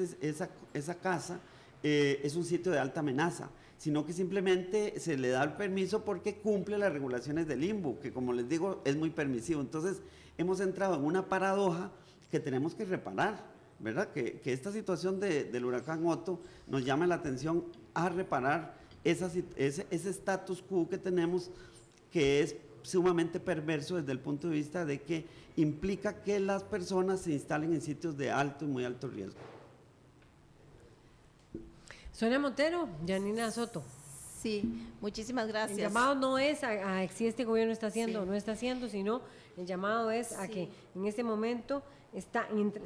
esa casa es un sitio de alta amenaza, sino que simplemente se le da el permiso porque cumple las regulaciones del Limbo, que como les digo es muy permisivo. Entonces hemos entrado en una paradoja que tenemos que reparar, ¿verdad? Que esta situación del huracán Otto nos llama la atención a reparar ese status quo que tenemos, que es sumamente perverso desde el punto de vista de que implica que las personas se instalen en sitios de alto y muy alto riesgo. Sonia Montero, Janina Soto. Sí, muchísimas gracias. El llamado no es a si este gobierno está haciendo o no está haciendo, sino el llamado es a que en este momento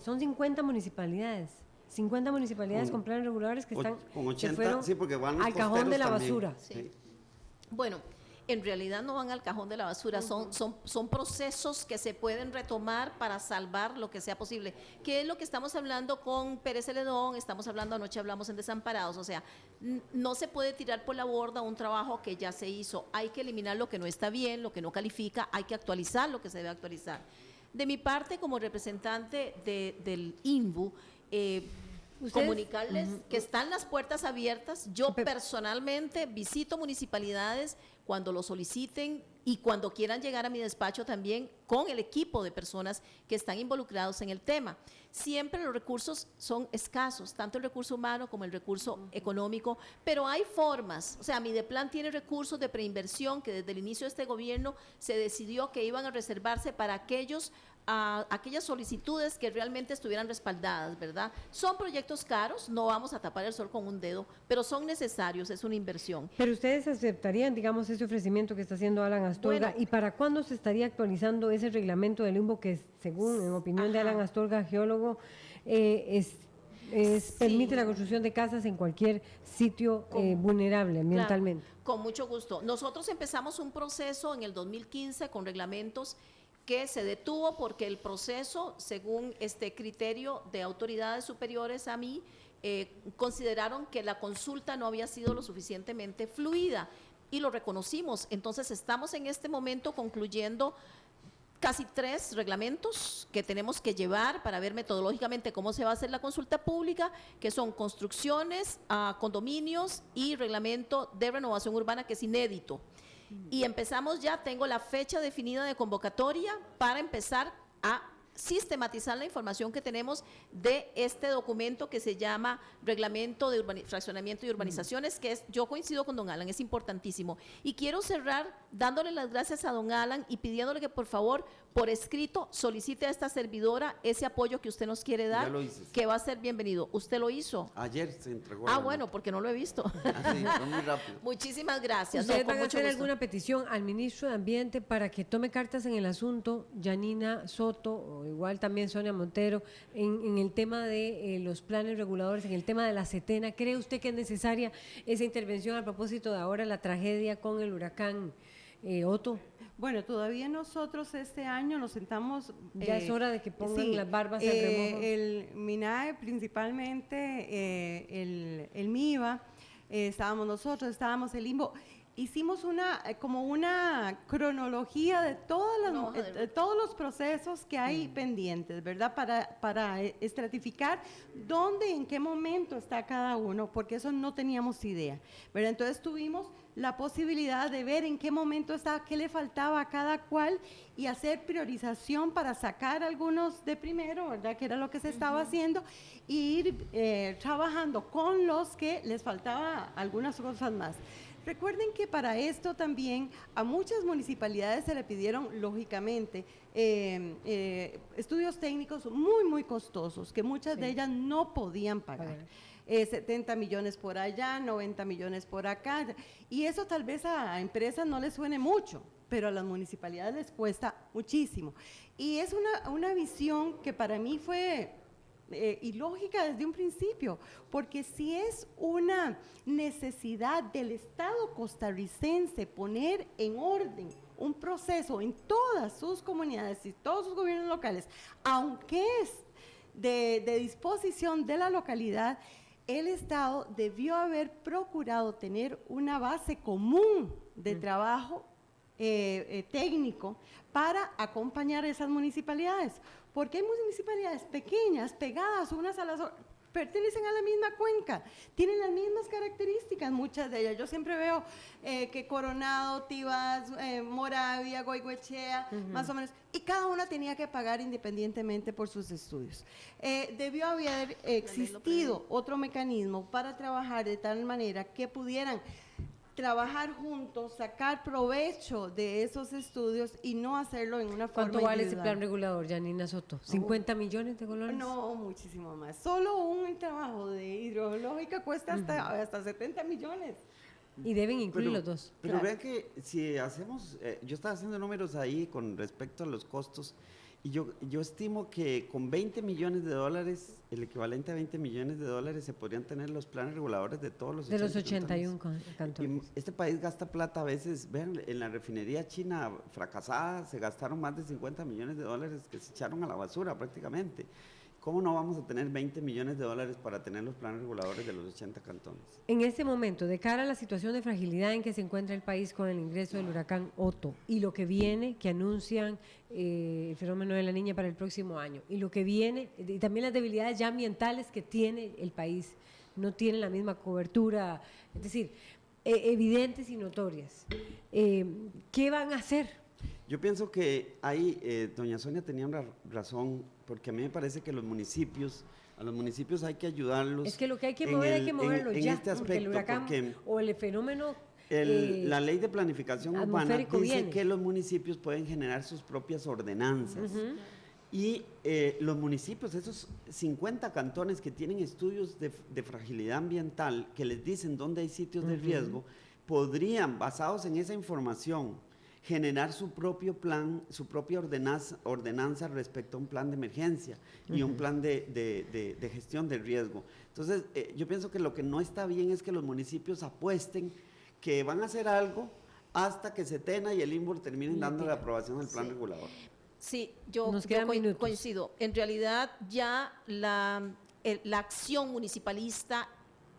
son 50 municipalidades 50 municipalidades con planes reguladores que están Con que 80, fueron sí, porque van los al cajón costeros de la también. basura. Sí. Bueno, en realidad no van al cajón de la basura, son procesos que se pueden retomar para salvar lo que sea posible. ¿Qué es lo que estamos hablando con Pérez Celedón? Estamos hablando, anoche hablamos en Desamparados, o sea, no se puede tirar por la borda un trabajo que ya se hizo. Hay que eliminar lo que no está bien, lo que no califica, hay que actualizar lo que se debe actualizar. De mi parte, como representante del INVU, comunicarles que están las puertas abiertas. Yo personalmente visito municipalidades cuando lo soliciten y cuando quieran llegar a mi despacho también con el equipo de personas que están involucrados en el tema. Siempre los recursos son escasos, tanto el recurso humano como el recurso económico, pero hay formas. O sea, Mideplan tiene recursos de preinversión que desde el inicio de este gobierno se decidió que iban a reservarse para aquellas solicitudes que realmente estuvieran respaldadas, ¿verdad? Son proyectos caros, no vamos a tapar el sol con un dedo, pero son necesarios, es una inversión. Pero ustedes aceptarían, digamos, ese ofrecimiento que está haciendo Alan Astorga, Bueno. ¿y para cuándo se estaría actualizando ese reglamento del limbo que, según, en opinión de Alan Astorga, geólogo, permite la construcción de casas en cualquier sitio vulnerable ambientalmente? Claro, con mucho gusto. Nosotros empezamos un proceso en el 2015 con reglamentos que se detuvo porque el proceso, según este criterio de autoridades superiores a mí, consideraron que la consulta no había sido lo suficientemente fluida y lo reconocimos. Entonces estamos en este momento concluyendo casi 3 reglamentos que tenemos que llevar para ver metodológicamente cómo se va a hacer la consulta pública, que son construcciones, condominios y reglamento de renovación urbana, que es inédito. Y empezamos ya, tengo la fecha definida de convocatoria para empezar a sistematizar la información que tenemos de este documento que se llama Reglamento de Fraccionamiento y Urbanizaciones, que es, yo coincido con don Alan, es importantísimo. Y quiero cerrar dándole las gracias a don Alan y pidiéndole que por favor, por escrito, solicite a esta servidora ese apoyo que usted nos quiere dar, Ya lo hice, sí. que va a ser bienvenido. ¿Usted lo hizo? Ayer se entregó. Bueno, porque no lo he visto. Sí, fue muy rápido. Muchísimas gracias. ¿Ustedes con van a mucho hacer gusto. alguna petición al ministro de Ambiente para que tome cartas en el asunto, Yanina Soto, o igual también Sonia Montero, en el tema de los planes reguladores, en el tema de la Setena? ¿Cree usted que es necesaria esa intervención a propósito de ahora la tragedia con el huracán Otto? Bueno, todavía nosotros este año nos sentamos. Ya es hora de que pongan sí, las barbas en remojo. El MINAE, principalmente, el MIVA, estábamos el INVO. Hicimos como una cronología de todos los procesos que hay pendientes, ¿verdad? Para estratificar dónde, en qué momento está cada uno, porque eso no teníamos idea, ¿verdad? Entonces tuvimos la posibilidad de ver en qué momento estaba, qué le faltaba a cada cual y hacer priorización para sacar algunos de primero, ¿verdad? Que era lo que se estaba haciendo, e ir trabajando con los que les faltaba algunas cosas más. Recuerden que para esto también a muchas municipalidades se le pidieron, lógicamente, estudios técnicos muy, muy costosos, que muchas de ellas no podían pagar. 70 millones por allá, 90 millones por acá, y eso tal vez a empresas no les suene mucho, pero a las municipalidades les cuesta muchísimo. Y es una visión que para mí fue ilógica desde un principio, porque si es una necesidad del Estado costarricense poner en orden un proceso en todas sus comunidades y todos sus gobiernos locales, aunque es de disposición de la localidad, el Estado debió haber procurado tener una base común de trabajo técnico para acompañar a esas municipalidades, porque hay municipalidades pequeñas, pegadas unas a las otras, pertenecen a la misma cuenca, tienen las mismas características, muchas de ellas. Yo siempre veo que Coronado, Tibás, Moravia, Goicoechea, más o menos, y cada una tenía que pagar independientemente por sus estudios. Debió haber existido otro mecanismo para trabajar de tal manera que pudieran trabajar juntos, sacar provecho de esos estudios y no hacerlo en una forma ¿Cuánto vale ese individual. plan regulador, Yanina Soto? ¿50 millones de colones? No, muchísimo más. Solo un trabajo de hidrológica cuesta hasta 70 millones. Y deben incluir Pero- los dos. Pero Claro. vean que si hacemos, yo estaba haciendo números ahí con respecto a los costos Y yo estimo que con 20 millones de dólares, el equivalente a 20 millones de dólares, se podrían tener los planes reguladores de todos los De los 81 cantones. Y este país gasta plata a veces, vean, en la refinería china fracasada se gastaron más de 50 millones de dólares que se echaron a la basura prácticamente. ¿Cómo no vamos a tener 20 millones de dólares para tener los planes reguladores de los 80 cantones? En este momento, de cara a la situación de fragilidad en que se encuentra el país con el ingreso del huracán Otto y lo que viene, que anuncian el fenómeno de la Niña para el próximo año, y lo que viene, y también las debilidades ya ambientales que tiene el país, no tiene la misma cobertura, es decir, evidentes y notorias. ¿Qué van a hacer? Yo pienso que ahí, doña Sonia tenía una razón, porque a mí me parece que a los municipios hay que ayudarlos. Es que lo que hay que en mover, el- hay que moverlo en ya, este porque el aspecto, huracán porque o el fenómeno... la ley de planificación urbana atmosférico dice viene. que los municipios pueden generar sus propias ordenanzas. Y los municipios, esos 50 cantones que tienen estudios de fragilidad ambiental, que les dicen dónde hay sitios de riesgo, podrían, basados en esa información, generar su propio plan, su propia ordenanza respecto a un plan de emergencia y un plan de gestión del riesgo. Entonces, yo pienso que lo que no está bien es que los municipios apuesten que van a hacer algo hasta que Setena y el INVOR terminen dando la aprobación del plan regulador. Sí, yo Nos quedan minutos. coincido. En realidad ya la acción municipalista,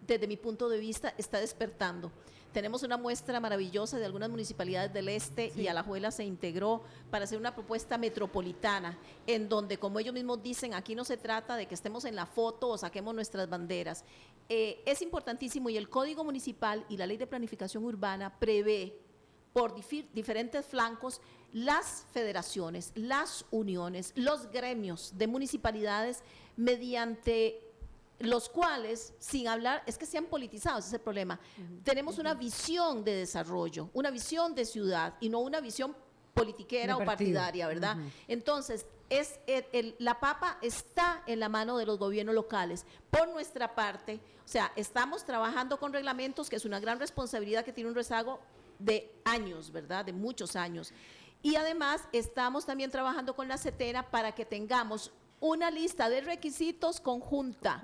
desde mi punto de vista, está despertando. Tenemos una muestra maravillosa de algunas municipalidades del este y Alajuela se integró para hacer una propuesta metropolitana en donde, como ellos mismos dicen, aquí no se trata de que estemos en la foto o saquemos nuestras banderas. Es importantísimo y el Código Municipal y la Ley de Planificación Urbana prevé por diferentes flancos las federaciones, las uniones, los gremios de municipalidades mediante los cuales, sin hablar, es que se han politizado, ese es el problema. Tenemos una visión de desarrollo, una visión de ciudad y no una visión politiquera De o partido. partidaria, ¿verdad? Entonces, la papa está en la mano de los gobiernos locales. Por nuestra parte, o sea, estamos trabajando con reglamentos, que es una gran responsabilidad que tiene un rezago de años, ¿verdad? De muchos años. Y además, estamos también trabajando con la Setena para que tengamos una lista de requisitos conjunta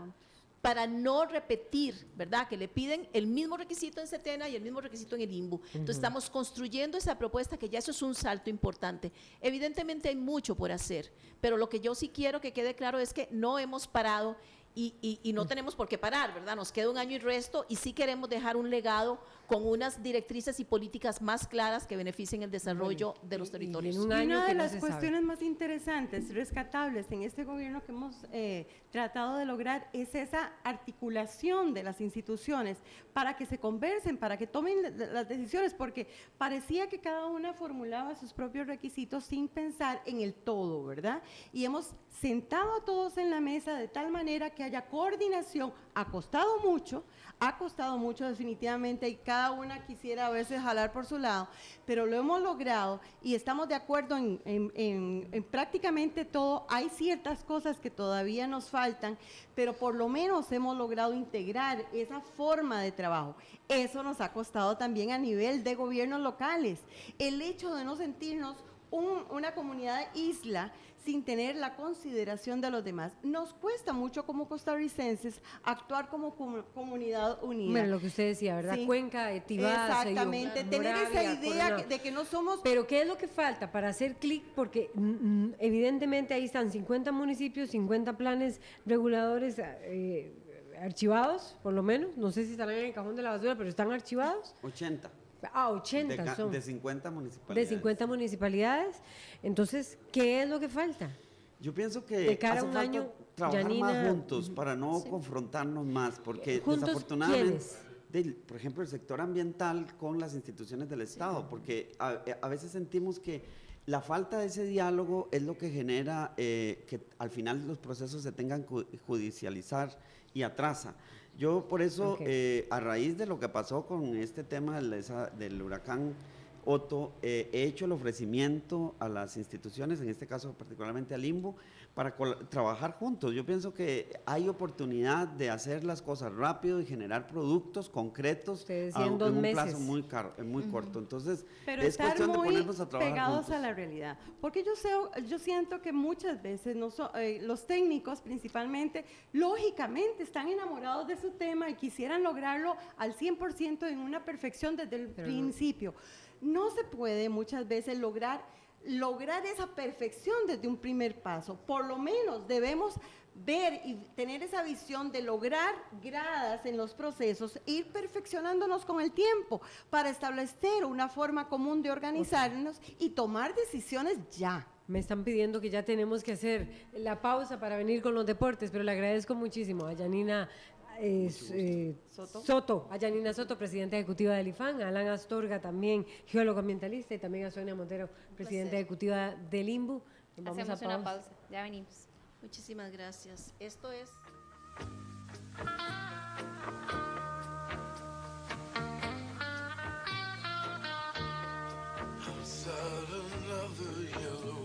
para no repetir, ¿verdad? Que le piden el mismo requisito en Setena y el mismo requisito en el INVU. Entonces estamos construyendo esa propuesta, que ya eso es un salto importante. Evidentemente hay mucho por hacer, pero lo que yo sí quiero que quede claro es que no hemos parado y no tenemos por qué parar, ¿verdad? Nos queda un año y resto y sí queremos dejar un legado con unas directrices y políticas más claras que beneficien el desarrollo de los territorios. en un Y año una que de no las se sabe. cuestiones más interesantes, rescatables en este gobierno que hemos tratado de lograr es esa articulación de las instituciones para que se conversen, para que tomen las decisiones, porque parecía que cada una formulaba sus propios requisitos sin pensar en el todo, ¿verdad? Y hemos sentado a todos en la mesa de tal manera que haya coordinación. Ha costado mucho definitivamente, y cada una quisiera a veces jalar por su lado, pero lo hemos logrado y estamos de acuerdo en prácticamente todo. Hay ciertas cosas que todavía nos faltan, pero por lo menos hemos logrado integrar esa forma de trabajo. Eso nos ha costado también a nivel de gobiernos locales. El hecho de no sentirnos una comunidad isla sin tener la consideración de los demás. Nos cuesta mucho como costarricenses actuar como comunidad unida. Bueno, lo que usted decía, ¿verdad? Sí. Cuenca, Tibás, Exactamente, tener esa idea de que no somos... Pero ¿qué es lo que falta para hacer clic? Porque evidentemente ahí están 50 municipios, 50 planes reguladores archivados, por lo menos. No sé si estarán en el cajón de la basura, pero están archivados. 80. 80 son. De 50 municipalidades. De 50 municipalidades. Entonces, ¿qué es lo que falta? Yo pienso que De cara a hace un falta año, trabajar Janina, más juntos para no confrontarnos más, porque ¿Juntos desafortunadamente, quiénes? por ejemplo, el sector ambiental con las instituciones del Estado, porque a veces sentimos que la falta de ese diálogo es lo que genera que al final los procesos se tengan que judicializar y atrasa. Yo por eso, a raíz de lo que pasó con este tema del huracán Otto, he hecho el ofrecimiento a las instituciones, en este caso particularmente al INBU, para trabajar juntos. Yo pienso que hay oportunidad de hacer las cosas rápido y generar productos concretos en en 2 un meses. plazo muy corto. Entonces, Pero es estar cuestión de muy ponernos a trabajar pegados juntos. a la realidad. Porque yo siento que muchas veces los técnicos principalmente, lógicamente, están enamorados de su tema y quisieran lograrlo al 100% en una perfección desde el principio. No se puede muchas veces lograr esa perfección desde un primer paso. Por lo menos debemos ver y tener esa visión de lograr gradas en los procesos, ir perfeccionándonos con el tiempo para establecer una forma común de organizarnos y tomar decisiones ya. Me están pidiendo que ya tenemos que hacer la pausa para venir con los deportes, pero le agradezco muchísimo a Yanina Soto, a Yanina Soto, presidenta ejecutiva del IFAN, a Alan Astorga, también geólogo ambientalista, y también a Sonia Montero, presidenta ejecutiva del INBU. Hacemos una pausa, ya venimos. Muchísimas gracias. Esto es... Outside another yellow